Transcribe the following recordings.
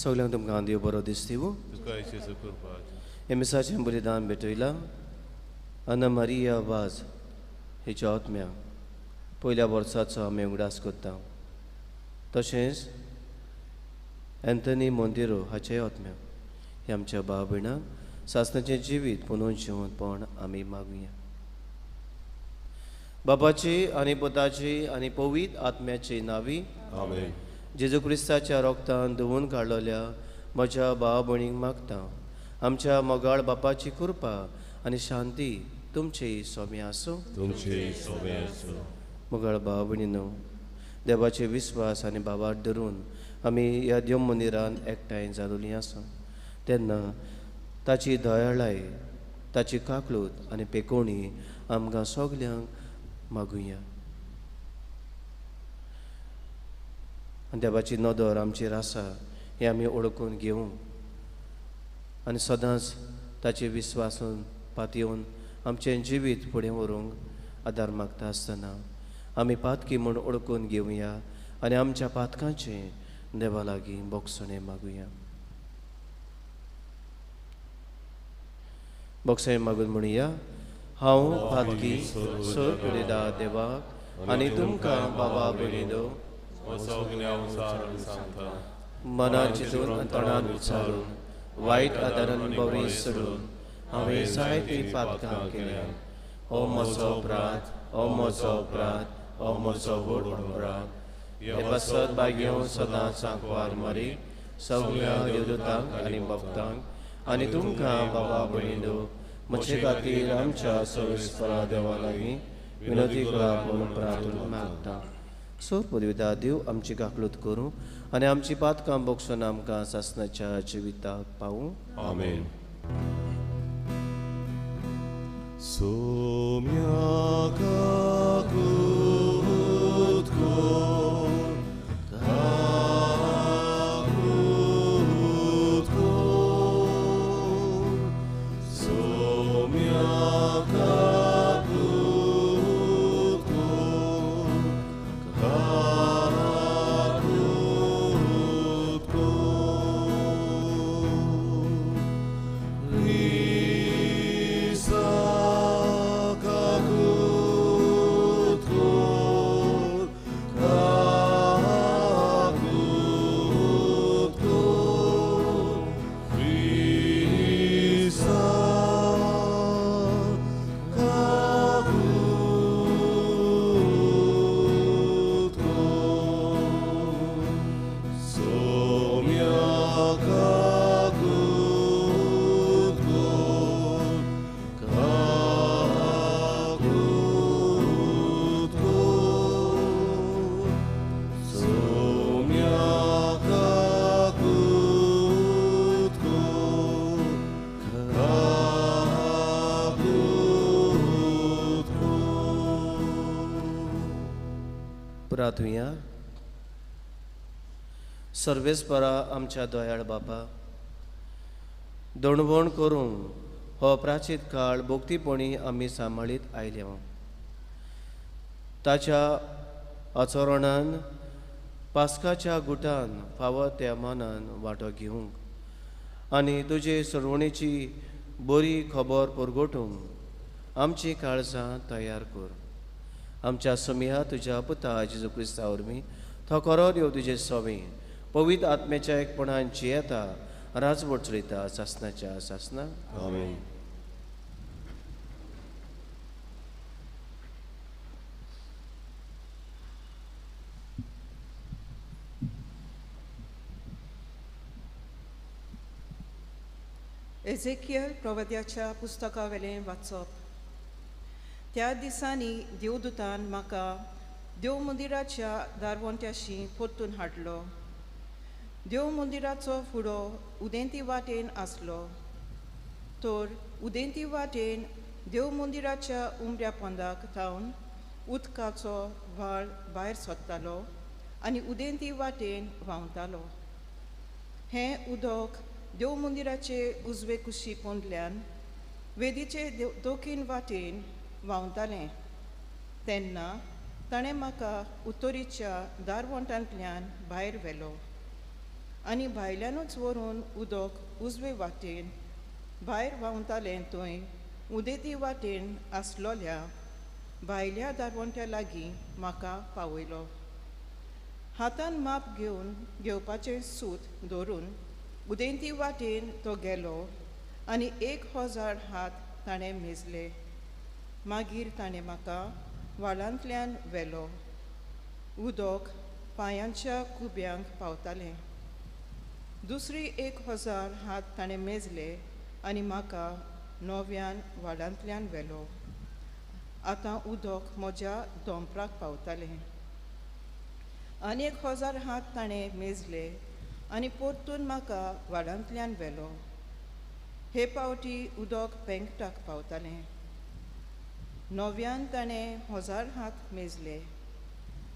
सगळ्यांक तुमकां देव बरो दीस दिवं. हे मिसाचें बलिदान भेटयलां अना मारिया वाज हेच्या आत्म्याक पयल्या वर्साचो आमी उगडास करता. तशेंच एंथनी मोंदिरो हाचे आत्म्याक हे आमच्या भाव भयणांक सासणाचें जिवीत पुनून जिवंतपण आमी मागुया. बापाची आनी पुताची आनी पवित्र आत्म्याची नावी आमेन. जेजू क्रिस्ताच्या रोगतान धुवून काडलेल्या म्हज्या भाव भयणीक मागता. आमच्या मोगाळ बापाची कृपा आनी शांती तुमचे सोबे आसूं. मोगाळ भाव भयणीनो, देवाचे विस्वास आनी भावार्थ धरून आमी ह्या देव मंदिरान एकठांय जालोलीं आसा तेन्ना ताची दयाळाय, ताची काकलूत आनी पेकोवणी आमकां सगल्यांक मागुया. देवाची नदर आमचेर आसा हें आमी ओळखून घेवूं आनी सदांच ताचे विस्वासून पातयेवन आमचें जिवीत फुडें व्हरूंक आदार मागता आसतना आमी पातकी म्हूण ओळखून घेवया आनी आमच्या पातकांचें देवा लागीं बोगसणें मागुया. बोगसणें मागून म्हणुया, हांव पातकी सोर करिता देवाक आनी तुमकां बाबा भयणीनो मना चिंतून आनी तोंडान विचारून वायट आदारान बरी सोडून हांवें जायतीं पातकां केल्या. हो म्हजो अपराध, हो म्हजो अपराध, हो म्हजो व्हड अपराध. हे बसत बागेव सदांच आंकवार मारी सगळ्या देवदूतांक आनी भक्तांक आनी तुमकां बाबा भयणीनो म्हजे खातीर आमच्या सर्वेस्परा देवा लागीं विनोदी करा म्हणून प्रार्थना मागता. सोर पदविदा देव आमची काकलूत करूं आनी आमची पातकां बोगसून आमकां सासणाच्या जिविताक पावूं. आमेन. प्रार्थुया. सर्वेस्परा आमच्या दयाळ बापा, दणवण करूं हो प्राचीत काळ भोक्तीपणी आमी सांबाळीत आयल्या. ताच्या आचरणान पास्काच्या गुटान फावो त्या मानान वांटो घेवंक आनी तुजे सरवणेची बरी खबर परगोटूंक आमची काळजां तयार कर. आमच्या समिया तुज्या पुता जेजू क्रिस्ता वरवीं तो खरो देव तुजे सोबी पवित्र आत्म्याच्या एकपणान जियेता राजवट चलयता सासनाच्या सासना. आमेन. एझेकियल प्रवाद्याच्या पुस्तका वेलें वाचप. त्या दिसांनी देवदूतान म्हाका देव मंदिराच्या दारवंट्याशी परतून हाडलो. देव मंदिराचो फुडो उदेंती वाटेन आसलो. तर उदेंती वाटेन देव मंदिराच्या उमऱ्या पोंदाक थावन उदकाचो व्हाळ भायर सरतालो आनी उदेंती वाटेन व्हांवतालो. हें उदक देव मंदिराचे उजवे कुशी पोंदल्यान वेदीचे दोखीन वाटेन व्हांवतालें. तेन्ना ताणें म्हाका उत्तरेच्या दारवंटांतल्यान भायर व्हेलो आनी भायल्यानूच व्हरून उदक उजवे वाटेन भायर व्हांवतालें थंय उदेंती वाटेन आसलोल्या भायल्या दारवंट्या लागीं म्हाका पावयलो. हातान माप घेवपाचें सूत धरून उदेंती वाटेन तो गेलो आनी 1000 हात ताणें मेजले. मागीर ताणें म्हाका व्हाळांतल्यान व्हेलो. उदक पांयांच्या कुब्यांक पावतालें. दुसरी 1000 हात ताणें मेजले आनी म्हाका 9व्यान व्हाळांतल्यान व्हेलो. आतां उदक म्हज्या दोंपराक पावतालें. आनी 1000 हात ताणें मेजले आनी परतून म्हाका व्हाळांतल्यान व्हेलो. हे पावटी उदक पेंगटाक पावतालें. 9व्यान ताणें 1000 हात मेजले.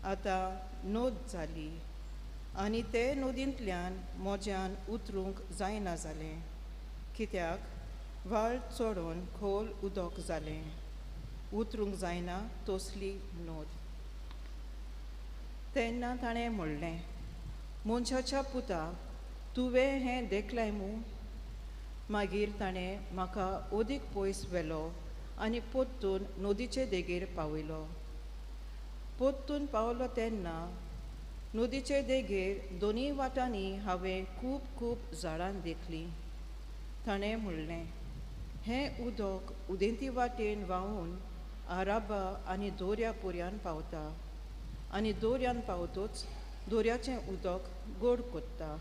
आतां नोद जाली आनी ते नोदींतल्यान मोज्यान उतरूंक जायना जालें, कित्याक व्हाळ चोडोन खोल उदक जालें. उतरूंक जायना तसली नोद. तेन्ना ताणें म्हणलें, मनशाच्या पुता, तुवें हें देखलाय मू? मागीर ताणें म्हाका ओदीक पयस व्हेलो आनी परतून नदीचे देगेर पावयलो. परतून पावलो तेन्ना नदीचे देगेर दोनी वाटांनी हांवें खूब झाडां देखलीं. ताणें म्हणलें, हें उदक उदेंती वाटेन व्हांवून आराबा आनी दोर्या पर्यान पावता आनी दोर्यान पावतूच दोर्याचें उदक गोड कोत्ता.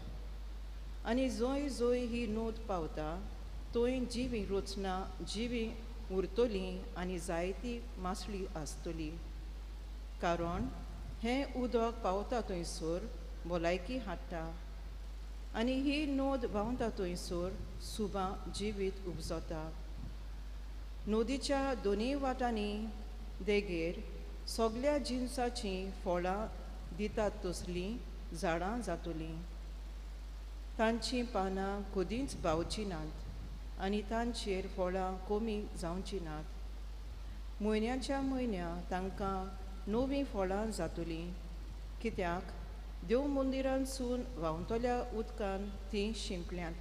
आनी जंय जंय ही नोद पावता थंय जिवी रोचना जिवी उरतलीं आनी जायती मासळी आसतली. कारण हें उदक पावता थंयसर भलायकी हाडटा आनी ही नोद व्हांवता थंयसर सुबां जिवीत उपजता. नदीच्या दोनी वाटांनी देगेर सगल्या जिनसाचीं फळां दितात तसलीं झाडां जातलीं. तांचीं पानां कदींच बावचीं नात आनी तांचेर फळां कमी जावचीं नात. म्हयन्याच्या म्हयन्या तांकां नवीं फळां जातलीं, कित्याक देव मंदिरांतसून व्हांवतल्या उदकान तीं शिंपल्यांत.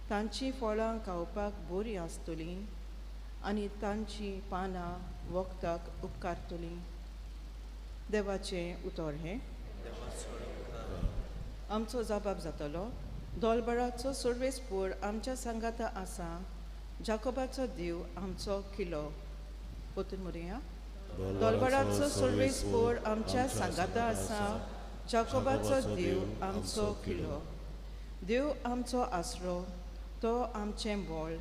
तांचीं फळां खावपाक बरीं आसतलीं आनी तांचीं पानां वखदाक उपकारतलीं. देवाचें उतर हें. आमचो जबाब जातलो. दोलबराचो सर्वेस्पूर आमच्या सांगाता आसा. जाकोबाचो देव आमचो किलो. पोतून मोरया. दोलबराचो सर्वेस्पूर आमच्या सांगाता आसा. जाकोबाचो देव आमचो किलो. देव आमचो आसरो, तो आमचें बोळ.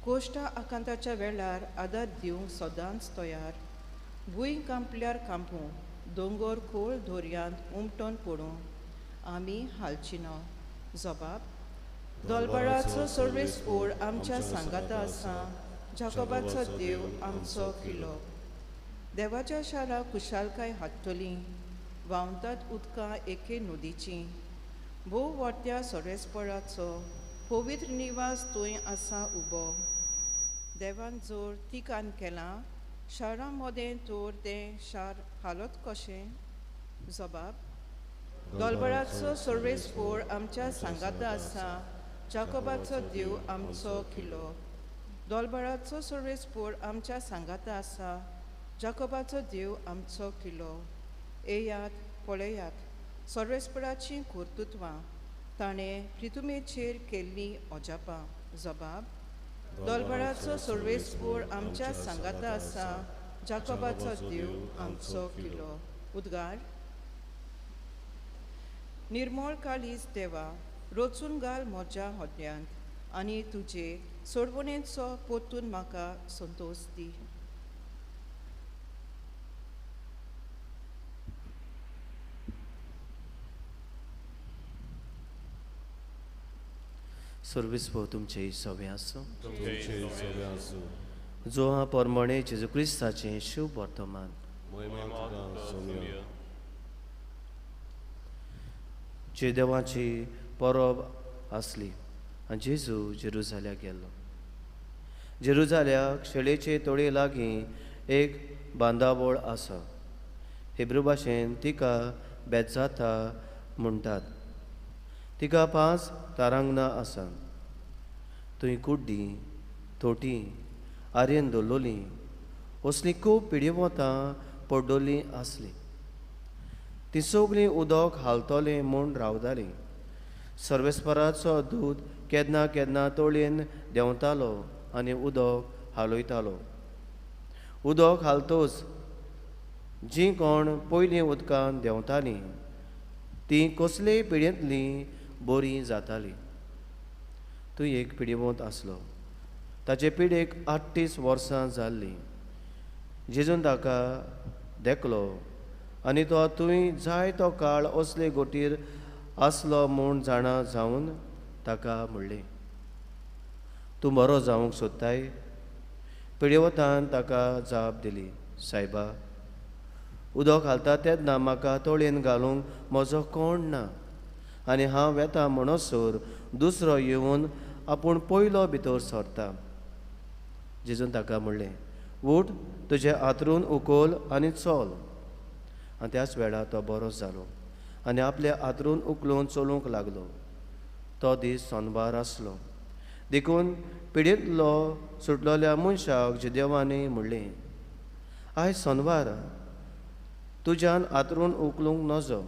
कोश्टा आकांताच्या वेळार आदार दिवंक सदांच तयार. भूंय कांपल्यार कांपूं, दोंगर खोल दर्यांत उमटोन पडूं, आमी हालची ना. जबाब. दोलबराचो सर्वेस्पूर आमच्या सांगाता आसा. जाकोबाचो देव आमचो किलो. देवाच्या शारां खुशालकाय हाडटलीं. व्हांवतात उदकां एके नदीचीं. भोव व्हडल्या सर्वेस्पराचो पवित्र निवास थंय आसा उबो. देवान जर तिकान केलां, शारां मोदें तर तें शार हालत कशें? जबाब. दोलबराचो सर्वेस्पोर आमच्या सांगात आसा, जाकोबाचो देव आमचो किलो. दोलबराचो सर्वेस्पोर आमच्या सांगात आसा, जाकोबाचो देव आमचो किलो. येयात, पळयात, सर्वेस्पराची कर्तुत्वां, ताणें प्रितुमेचेर केल्लीं ओजापां. जबाब: दोलबराचो सर्वेस्पोर आमच्या सांगात आसा, जाकोबाचो देव आमचो किलो. उद्गार. निर्मळ काळीज देवा, रोचून घाल म्हज्या होद्यांत आनी तुजे सोडवणेचो पोतून म्हाका संतोश दी. सर्वेस्पो तुमचे सवे आसूं. तुमचे सवे आसूं. जो हा परमणे जेजू क्रिस्ताचें शुभ वर्तमान. महिमा तुका सोम्य. जे देवाची परब आसली आनी जेजू जेरुजाल्याक गेल्लो. जेरुजाल्याक शेळेचे तोळे लागीं एक बांदावळ आसा. हेब्रू भाशेन तिका बेतजाता म्हणटात. तिका 5 तारांगणां आसा. थंय कुड्डी, तोटी, आर्यन दवरलोलीं असलीं खूब पिडीवोतां पड्डोलीं आसलीं. तीं सगळीं उदक हालतलें म्हूण रावतालीं. सर्वेस्पराचो दूत केन्ना केन्ना तोळयेन देंवतालो आनी उदक हालयतालो. उदक हालतच जीं कोण पयलीं उदकान देंवतालीं तीं कसलेय पिड्येंतलीं बरीं जातालीं. थंय एक पिडीवंत आसलो. ताचे पिडेक 38 वर्सां जाल्लीं. जेजून ताका देखलो आनी तो थंय जायतो काळ असले गोटीर आसलो म्हूण जाणा जावन ताका म्हणलें, तूं बरो जावंक सोदताय? पिडीवतान ताका जाप दिली, सायबा, उदक घालता तेन्ना म्हाका तोळयेन घालूंक म्हजो कोण ना आनी हांव येता म्हणसर दुसरो येवन आपूण पयलो भितर सरता. जेजून ताका म्हणलें, उठ, तुजे आंतरून उखल आनी चल. आनी त्याच वेळार तो बरो जालो आनी आपले आंतरून उखलून चलूंक लागलो. तो दीस सोनवार आसलो. देखून पिडींतलो सुटलेल्या मनशाक जे देवानी म्हणलें, आयज सोनवार, तुज्यान आंतरून उखलूंक नजो.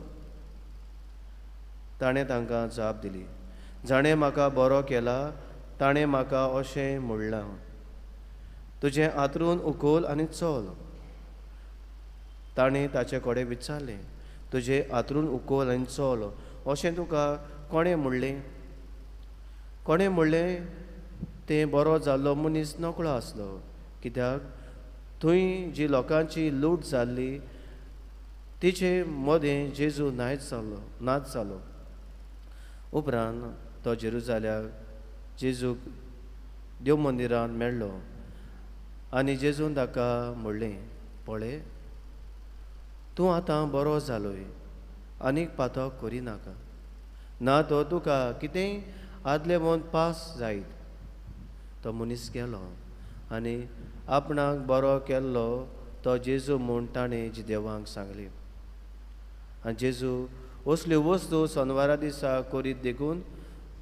ताणें तांकां जाप दिली, जाणें म्हाका बरो केला ताणें म्हाका अशें म्हणलां, तुजें आंतरून उखल आनी चल. ताणें ताचे कडेन विचारलें, तुजें आंतरून उखल आनी चल अशें तुका कोणें म्हणलें? कोणें म्हणलें तें बरो जाल्लो मनीस नकळो आसलो, कित्याक थंय जी लोकांची लूट जाल्ली तिचे मदें जेजू नाच जालो. उपरांत तो जेरुजाल्याक जेजूक देव मंदिरांत मेळ्ळो आनी जेजून ताका म्हणलें, पळय, तूं आतां बरो जालोय, आनीक पातक करिनाका, ना तो तुका कितेंय आदले म्हूण पास जायत. तो मनीस गेलो आनी आपणाक बरो केल्लो तो जेजू म्हूण ताणें जी देवाक सांगली. आनी जेजू असल्यो वस्तू सोनवारा दिसा करीत देखून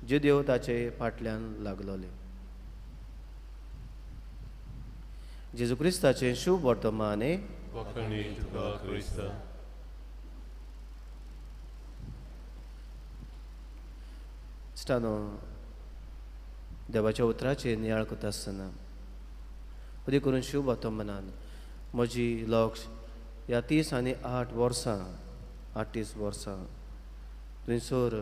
जे देव ताचे फाटल्यान लागलोले. जेजू क्रिस्ताचें शुभ वर्तमान. वखणी तुका क्रिस्त. स्टानो देवाच्या उतराचेर नियाळ करता आसतना उदी करून शुभ वर्तमानान म्हजी लक्ष ह्या 30 आनी 8 वर्सां 38 वर्सां थंयसर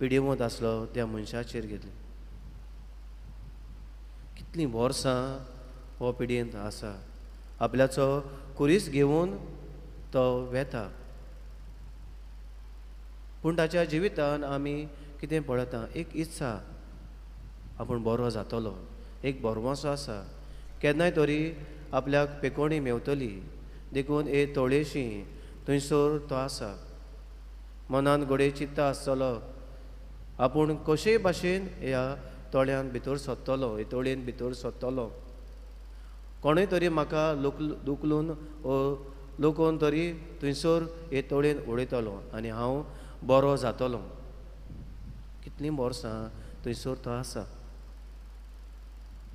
पिडीवंत आसलो त्या मनशाचेर गेली. कितलीं वर्सां हो पिडयेंत आसा. आपल्याचो कुरीस घेवन तो वेता. पूण ताच्या जिवितान आमी कितें पळयता, एक इत्सा आपूण बरो जातलो, एक बरवंसो आसा. केन्नाय तरी आपल्याक पेकोणी मेवतली देखून थोडेशी थंयसर तो आसा. मनान घडये चित्ता आसतलो आपूण कशेय भाशेन ह्या तोळ्यान भितर सोदतलो, हे तोळयेन भितर सोदतलो. कोणूय तरी म्हाका दुखलून लोकोन तरी थंयसर हे तोळयेन उडयतलो आनी हांव बरो जातलो. कितलीं वर्सां थंयसर तो आसा.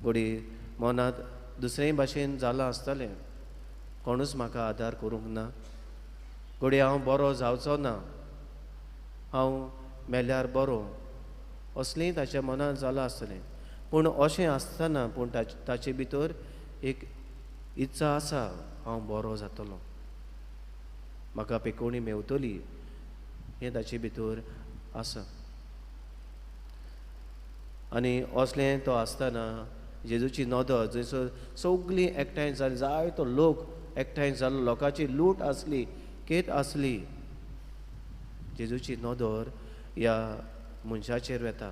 घोडी मनांत दुसरे भाशेन जालां आसतलें, कोणूच म्हाका आदार करूंक ना. घोडी हांव बरो जावचो ना, हांव मेल्यार बरो, असलीं ताच्या मनांत जालां आसतलें. पूण अशें आसतना पूण ताचे भितर एक इच्छा आसा, हांव बरो जातलो, म्हाका पेकोवणी मेवतली, हें ताचे भितर आसा. आनी असलें तो आसतना जेजूची नदर जंयसर सगळीं एकठांय जाली, जायतो लोक एकठांय जालो, लोकांची लूट आसली, केत आसली. जेजूची नदर ह्या मनशाचेर वेता,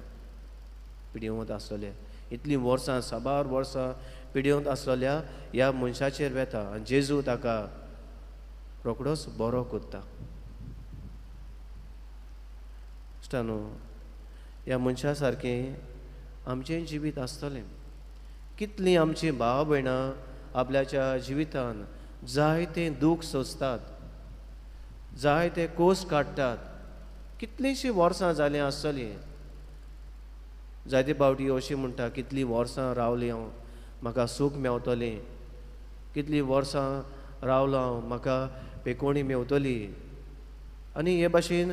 पिड्योवंत आसलेल्या, इतलीं वर्सां 6 वर्सां पिड्योवंत आसलेल्या ह्या मनशाचेर वेता. आनी जेजू ताका रोखडोच बरो करता. न्हू, ह्या मनशा सारकें आमचें जिवीत आसतलें. कितलीं आमचीं भाव भयणां आपल्याच्या जिवितान जायतें दूख सोंसतात, जायते कोस काडटात. कितलींशीं वर्सां जालीं आसतलीं. जायते फावटी अशीं म्हणटा, कितलीं वर्सां रावलीं हांव, म्हाका सूख मेवतलें, कितलीं वर्सां रावलो हांव, म्हाका पेकोवणी मेवतली. आनी हे भाशेन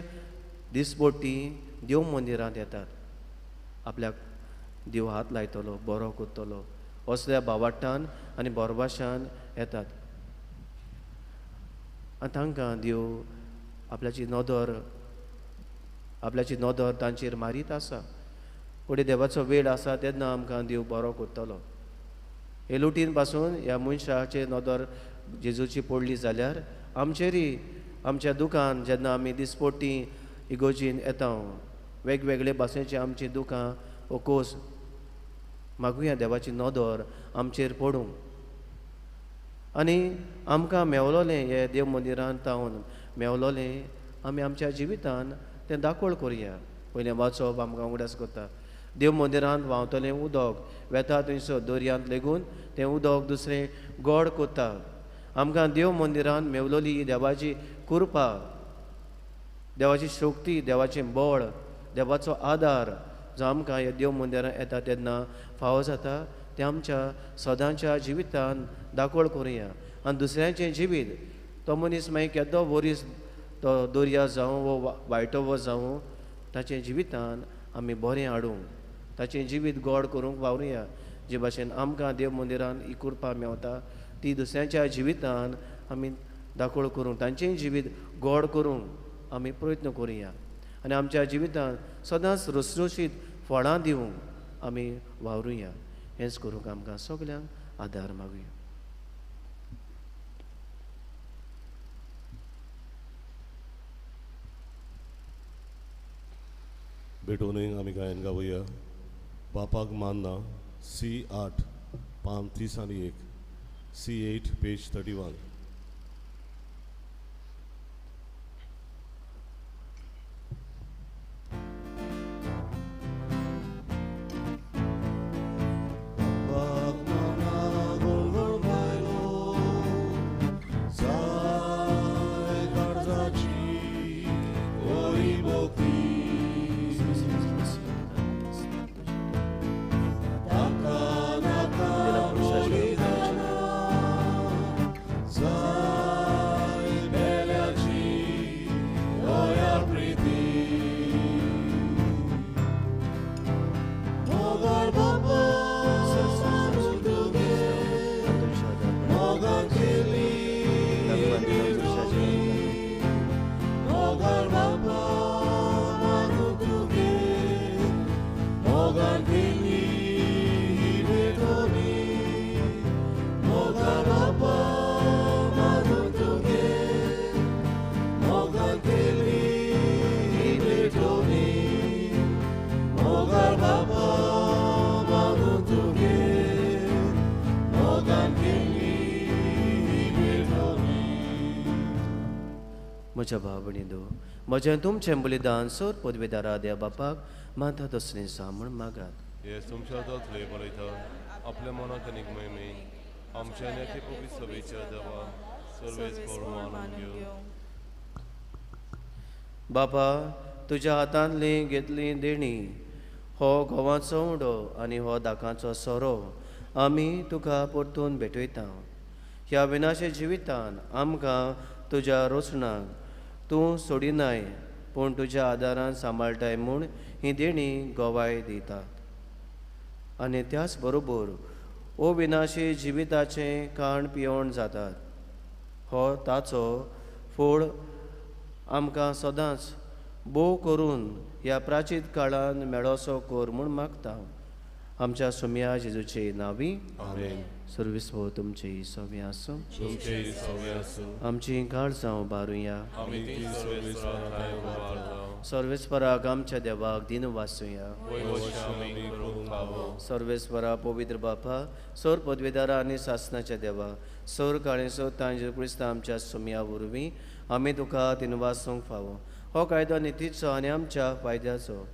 दिसपट्टी देव मंदिरांत येतात, आपल्याक देव हात लायतलो, बरो करतलो, असल्या भावार्थान आनी बोरभाशान येतात. आनी तांकां देव आपल्याची नदर तांचेर मारीत आसा. फुडें देवाचो वेळ आसा तेन्ना आमकां देव बरो करतलो. हे लुटीन पासून ह्या मनशाचे नदर जेजूची पडली जाल्यार आमचेरय आमच्या दुखान जेन्ना आमी दिसपट्टी इगोजीन येता, वेगवेगळे भाशेचे आमची दुखां वो कोस मागुया देवाची नदर आमचेर पडूं. आनी आमकां मेवलोलें हे देव मंदिरांत तावन मेवलोलें आमी आमच्या जिवितान तें दाखोळ करुया. पयलें वाचप आमकां उगडास करता. देव मंदिरांत व्हांवतलें उदक वेता थंयसर दर्यांत लेगून तें उदक दुसरें गोड करता. आमकां देव मंदिरांत मेवलोली देवाची कृपा, देवाची शक्ती, देवाचें बळ, देवाचो आदार जो आमकां ह्या देव मंदिरांत येता तेन्ना फावो जाता, तें आमच्या सदांच्या जिवितान दाखोळ करुया. आनी दुसऱ्यांचें जिवीत, तो मनीस मागीर केदो वरीस तो दर्या जावं वो वायटो जावं, ताचें जिवितान आमी बरें हाडूं, ताचें जिवीत गोड करूंक वावरुया. जे भाशेन आमकां देव मंदिरांत ही कृपा मेवता ती दुसऱ्यांच्या जिवितान आमी दाखोळ करूंक, तांचेंय जिवीत गोड करूंक आमी प्रयत्न करुया. आनी आमच्या जिवितान सदांच रुसरुशीत फळां दिवंक आमी वावरुया. हेंच करूंक आमकां सगल्यांक आदार मागुया. भेटोवनीक आमी गायन गावुया. बापाक मानना C8 पान 30 आनी 1, C8 पेज 31. म्हज्या भाव भयणींनो, म्हजें तुमचें बलिदान सोर पदवेदारा देव बापाक मानता तसलें सामण मागात. हे तुमच्या जातले बलयता आपल्या मनाक आनीक मैमे आमच्या नेते पवित्र सभेच्या देवा सर्वेच मानून घेवन बापा, तुज्या हातांतली घेतली देणी, हो घोवाचो उंडो आनी हो दाकांचो सोरो आमी तुका परतून भेटयता. ह्या विनाशे जिवितान आमकां तुज्या रोचणाक तूं सोडिनाय, पूण तुज्या आदारान सांबाळटाय म्हूण ही देणी गोवाय दितात. आनी त्याच बरोबर ओ विनाशी जिविताचें काण पियोण जातात. हो ताचो फळ आमकां सदांच बोव करून ह्या प्राचीत काळान मेळोसो कोर म्हूण मागता. आमच्या सुम्या जेजूचे नांवी. आमेन. सर्वेस्व तुमचे सवे आसूं. तुमचे सवे आसूं. आमची काळजां उबारुया. आमी ती सर्वेस्पराक उबारता. सर्वेस्पराक आमच्या देवाक दिन वासूया. वैवश्य आमी करूंक पावो. सर्वेस्परा पवित्र बापा, सौर पदवीदारा आनी शासनाच्या देवा, सौर काळेसो तांजे क्रिस्त आमच्या सुम्या वरवीं आमी तुका दिनवासूंक फावो. हो कायदो नितीचो आनी आमच्या फायद्याचो.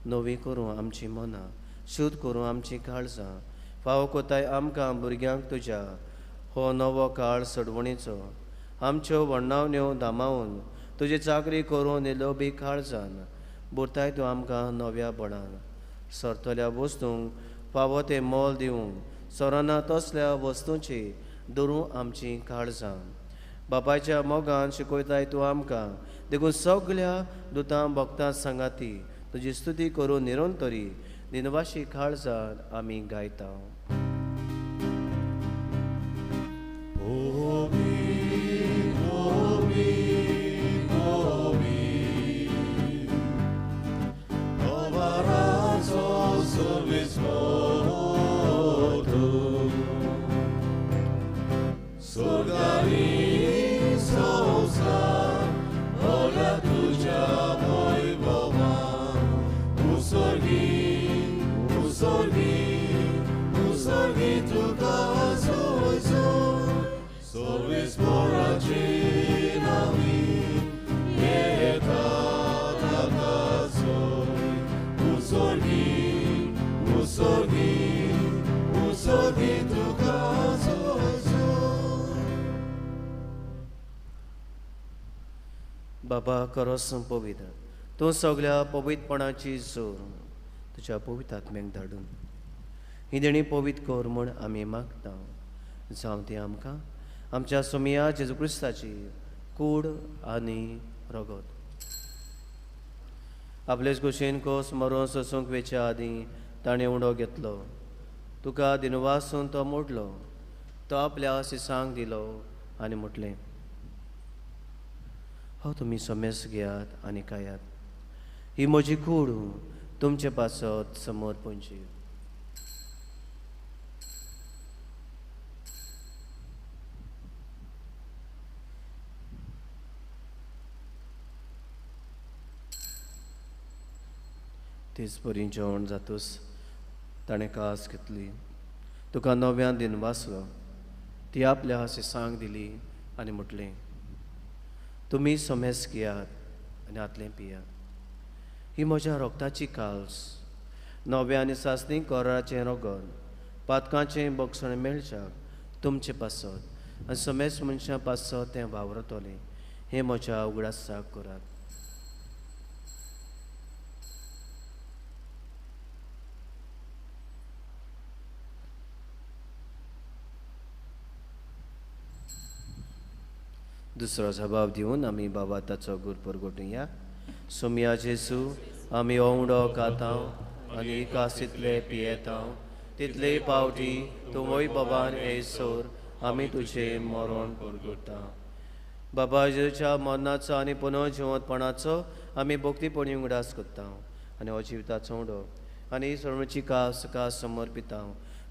नवी करूं आमची मनां, शुद्ध करूं आमची काळजां. फावो कोताय आमकां भुरग्यांक तुज्या हो नवो काळ सडवणीचो. आमच्यो वर्णावण्यो धामावून तुजी चाकरी करून निलोबी काळजान बुरताय तूं आमकां नव्या बळान. सरतल्या वस्तूंक फावो तें मोल दिवंक सोराना तसल्या वस्तूंची धरूं आमची काळजां. बापायच्या मोगान शिकयताय तूं आमकां, देखून सगळ्या दुतां भक्तां सांगाती तुजी स्तुती करून निरंतरी दिनवाशी काळजान आमी गायता. बाबा खरोच पवित्र, तूं सगळ्या पवित्रपणाची जोर तुज्या पवित्र आत्म्याक धाडून ही देणी पवित्र कर म्हूण आमी मागता. जावं ती आमकां आमच्या सुमया जेजू क्रिस्ताची कूड आनी रगत. आपलेच कुशीन कोस मरून सोसूंक वेच्या आदीं ताणें उंडो घेतलो. तुका दिनवासून तो मोडलो. तो आपल्या सिसांक दिलो आनी म्हटलें, हो तुमी सोमेस घेयात आनी खायात. ही म्हजी कूड तुमचे पासत समोर पोंची. तीच बरी जेवण जातूस ताणें कास घेतली. तुका नव्यान दिन वासलो. ती आपल्या सिसांक दिली आनी म्हटलें, तुमी सोमेस घेयात आनी आतलें पियात. ही म्हज्या रोगताची काल्स, नव्या आनी सासणी कोराचें रगत, पातकांचें बक्षण मेळच्याक तुमचे पासत आनी सोमेस मनशां पासत तें वावरतलें. हें म्हज्या उगडासाक करात. दुसरो जबाब दिवन आमी बाबा ताचो गूर परगोटुया. सोमया जेजू, आमी ओंगडो खातांव आनी कासितले पियेतांव, तितले पावटी तूं वैभवान येयसोर आमी तुजें मरण परगोटा. बाबा जेजूच्या मरणाचो आनी पुनर्जिवंतपणाचो आमी भक्तीपणी उगडास करता आनी हो जिविताचो उंडो आनी सर्वची कास कास समर्पिता.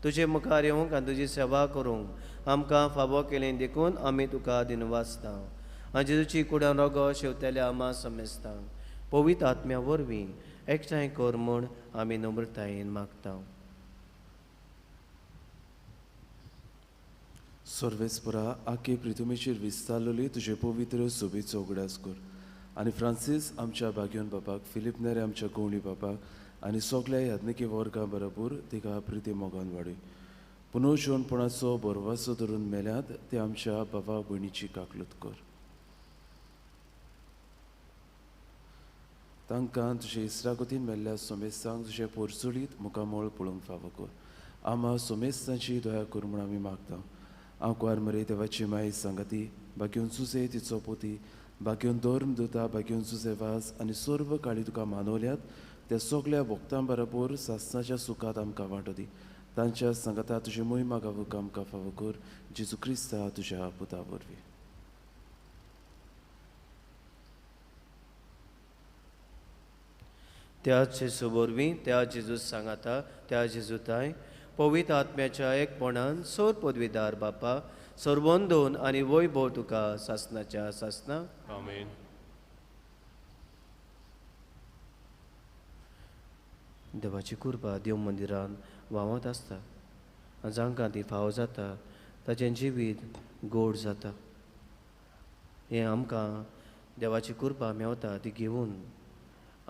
तुजे मुखार येवंक आनी तुजी सेवा करूंक आमकां फावो केलें देखून आमी तुका दिनवासता. आनी जेजूची कुडान रगो शेवतेल्या आमा समेस्ता. पवित्र आत्म्या वरवीं एकठांय कर म्हूण आमी नम्रतायेन मागता. सर्वेस्परा आखे प्रितुमेचेर विस्तारलेली तुजे पवित्र सोबेचो उगडास कर. आनी फ्रांसीस आमच्या भाग्योन बापाक, फिलीप नेरे आमच्या गवणी बापाक आनी सगळ्या याज्ञिकी वर्गां बरोबर तिका प्रिती मोगान वाडय. पुनर्जीवनपणाचो बरवासो धरून मेल्यात ते आमच्या बाबा भयणीची काकलूत कर. तांकां तुजे इस्रागतीन मेल्ल्या सोमेस्तांक तुजे पोरचुलीत मुखामोळ पळोवंक फावो कर. आमा सोमेस्तांची दया कर म्हूण आमी मागता. हांव कुवार मरे देवाची माय सांगाती बागेवन सुजे तिचो पोती बागेवन धर्म दोता बागेवन सुजे वास आनी सर्व काळी तुका मानवल्यात त्या सगळ्या भक्तां बरोबर सासणाच्या सुखात आमकां वांटो दी. तांच्या सांगाता तुजे मोहिमा गावूक आमकां फावो कर. जेजू क्रिस्ता तुज्या पुता वरवीं. त्या जेजू वरवीं त्या जेजू सांगाता त्या जेजूताय पवित्र आत्म्याच्या एकपणान सोर पदवीदार बापा सर्वोंदोन आनी वैभव तुका सासणाच्या सासना आमेन. देवाची कृपा देव मंदिरान वावत आसता आनी जांकां ती फावो जाता ताचें जिवीत गोड जाता. हें आमकां देवाची कृपा मेवता ती घेवन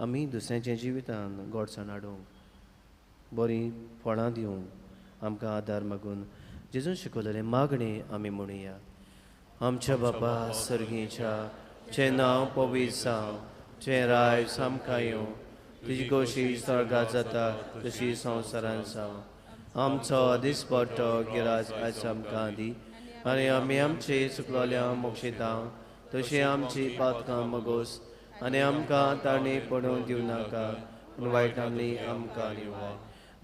आमी दुसऱ्यांच्या जिवितान गोडसाण हाडूंक बरीं फळां दिवंक आमकां आदार मागून जेजून शिकयलेलें मागणें आमी म्हणुया. आमच्या बापा सर्गीच्या जें नांव पवित्र जावं, जें राय सामका येवं, तुजी कोशी स्वर्गांत जाता तशी संवसारांत जावं. आमचो दिसपट्टो गिराज आयज आमकां दी आनी आमी आमचे चुकलोल्यांक मोक्षिता तशी आमची पातकां मगोस आनी आमकां ताणी पडूंक दिवं नाका पूण वायटांनी आमकां निवार.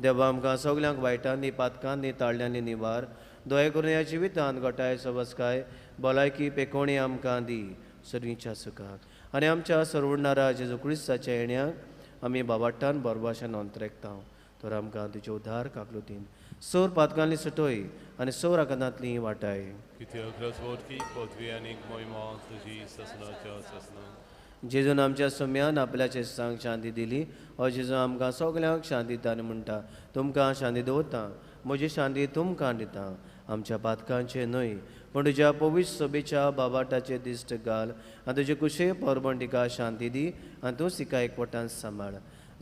देवा आमकां सगल्यांक वायटांनी पातकांनी ताळ्यांनी निवार. दया करून ह्या जिवितांत गोठाय सबसकाय भलायकी पेकोणी आमकां दी सर्वीच्या सुखाक आनी आमच्या सर्वणारा जेजू क्रिस्ताच्या येण्याक आमी बाबाटान बरभाशेन अंतरेकता. तर आमकां तुजे उद्धार काकलुतीन सोर पातकांनी सुटोय आनी सोर आकांतांतली वाटाय. कित्याक रसवटकी पदवी आनी मोहिमा तुजी ससनाच्या ससना. जेजून आमच्या सुम्यान आपल्याचे सांग शांती दिली. हो जेजू आमकां सगल्यांक शांती दिता म्हणटा तुमकां शांती दवरता म्हजी शांती तुमकां दिता. आमच्या पातकांचे न्हय पूण तुज्या पवित्र सोबेच्या बाबाटाचे दिश्ट घाल आनी तुजे कुशे परबंटिका शांती दी आनी तूं सिका एकवटान सांबाळ.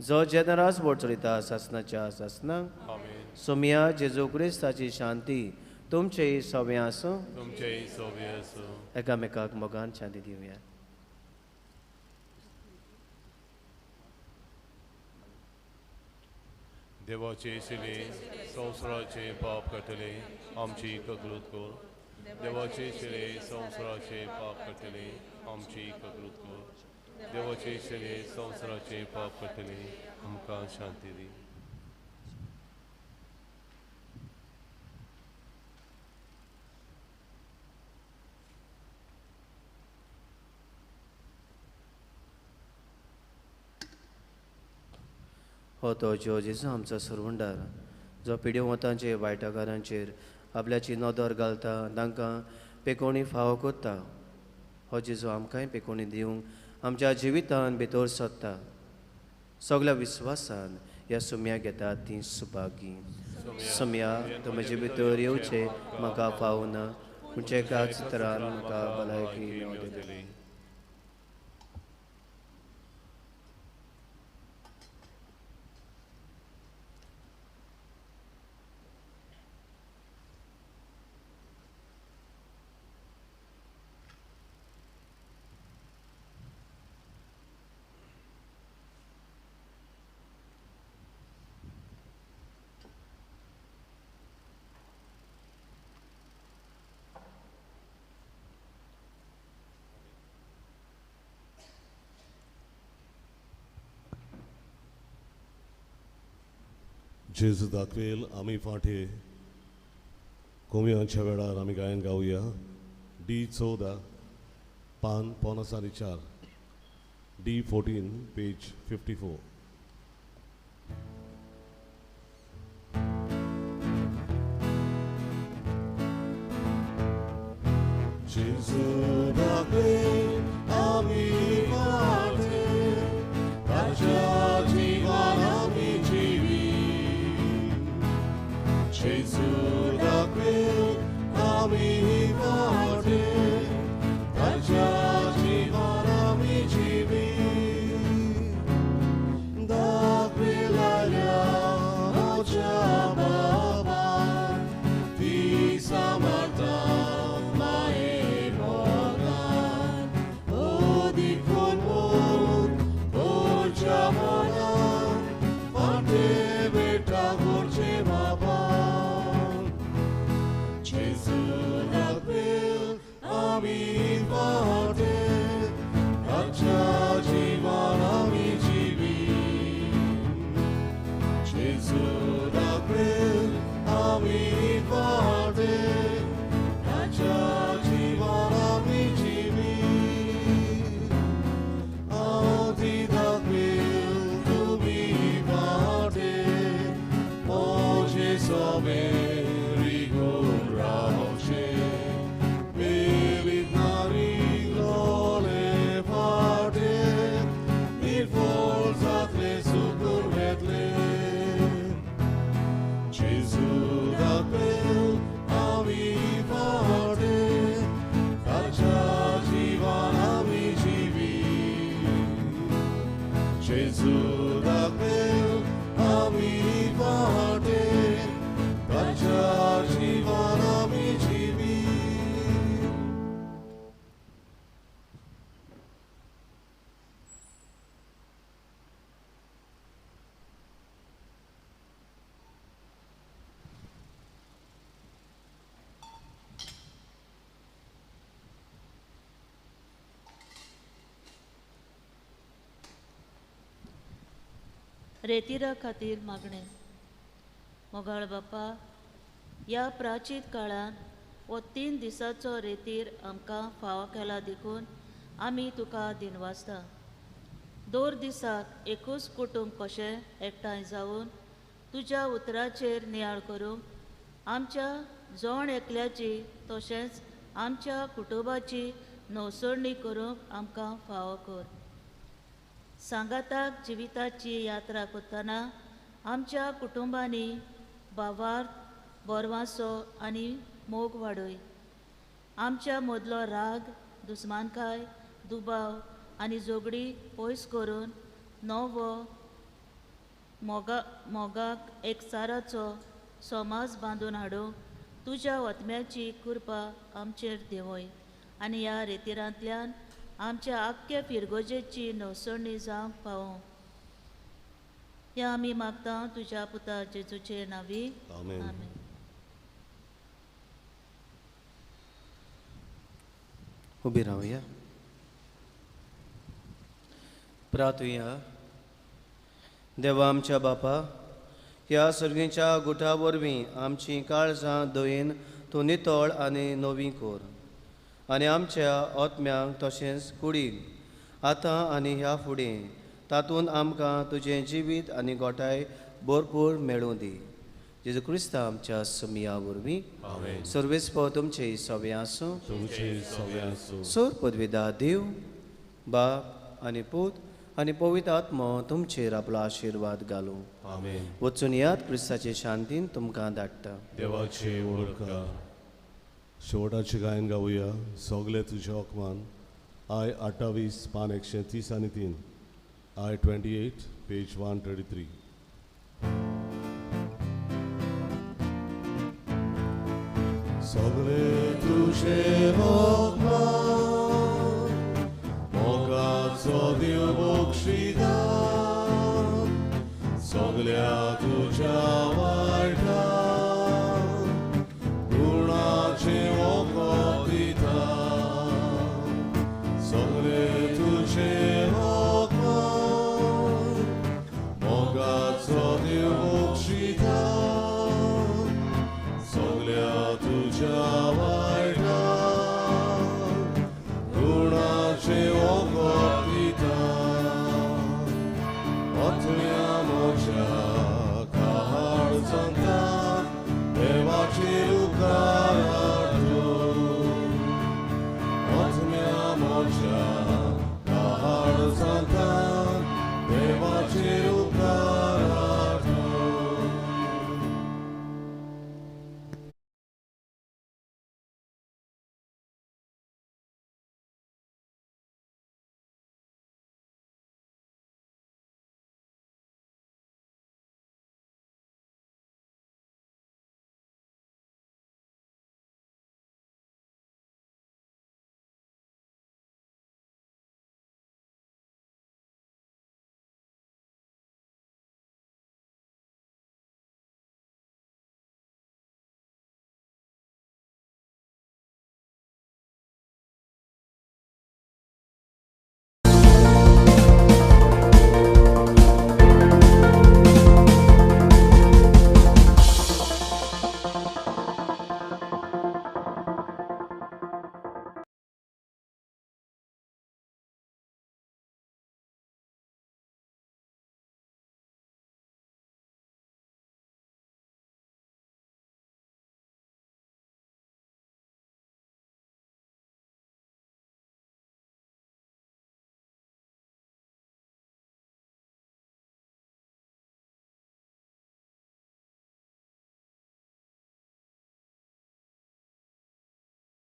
जो जेदरास बोट चलयता सासनाच्या सासना. आमेन. सोम्या जेजू क्रिस्ताची शांती तुमचेय सगळे आसूं. तुमचेय सोबे आसूं. एकामेकाक मोगान शांती दिवया. देवाचे शिले संवसाराचे पाप कटले आमची कगलूत कर. देवाचे शिले संवसाराचे पाप कटले आमची कगलूत कर. देवाचे शिले संवसाराचे पाप कटले आमकां शांती दी. हो तो जो जेजू आमचो सर्वंडार जो पिड्यो वतांचेर वायटाकारांचेर आपल्याची नदर घालता तांकां पेकोवणी फावो करता. हो जेजू आमकांय पेकोवणी दिवंक आमच्या जिवितान भितर सोदता. सगळ्या विस्वासान ह्या सुम्या घेतात ती सुभागी. सुम्या तूं म्हजे भितर येवचे म्हाका फावो ना पूण एकाच तरान म्हाका भलायकी मेळटली. जेजू दाखवेल आमी फाटे कोमयांच्या वेळार आमी गायन गावया. D14 पान 54 D14 पेज 54. जेजू दाखवेल आमी फाटे ताच्या जिवान आमी जिवी. जेजू दाखवेल आमी फाटे ताच्या जिवान आमी जिवी. जेजू दाखवेल आम्ही वाटेर ताच्या जिवान आम्ही जिवी रेतीरा खातीर मागणें. मोगाळ बापा, ह्या प्राचीन काळान हो 3 दिसाचो रेतीर आमकां फावो केला देखून आमी तुका दिनवासता. 2 दिसाक एकूच कुटुंब कशें एकठांय जावन तुज्या उतराचेर नियाळ करूंक आमच्या जोण एकल्याची तशेंच आमच्या कुटुंबाची नवसोडणी करूंक आमकां फावो कर. सांगाताक जिविताची यात्रा करतना आमच्या कुटुंबांनी भावार्थ बोरवांसो आनी मोग वाडय. आमच्या मदलो राग, दुस्मानकाय, दुबाव आनी झगडी पयस करून नवो मोगाक एकचाराचो समाज बांदून हाडूंक तुज्या वतम्याची कृपा आमचेर देंवय आनी ह्या रेतिरांतल्यान आमच्या आख्ख्या फिरगोजेची नवसोडणी जावंक पावूं. हें आमी मागता तुज्या पुता जेजूचे नांवी. आमेन. आमेन. उबी रावया. प्रार्थुया. देवा आमच्या बापा, ह्या सर्गीच्या गुठा वरवीं आमची काळजां दयेन तूं नितळ आनी नवी कोर आनी आमच्या आत्म्यांक तशेंच कुडीक आतां आनी ह्या फुडें तातूंत आमकां तुजें जिवीत आनी गोठाय भरपूर मेळूं दी. जेजू क्रिस्ता आमच्या समिया वरवीं आमेन. सर्वेस्प तुमचे सवे आसूं. तुमचे सगळे आसूं. सोर पदवेदा देव बाप आनी पूत आनी पवित्र आत्मो तुमचेर आपलो आशिर्वाद घालूं. आमेन. वचून याद क्रिस्ताचे शांतीन तुमकां धाडटा. देवाचे वळखा. शेवटाचे गायन गावया सगळे तुज्या हकमान. आय 28 पान 130 आनी 3. I 28 page 133. सगळे तुझे हकमान मोगाचो देव बक्षिदा सगळ्या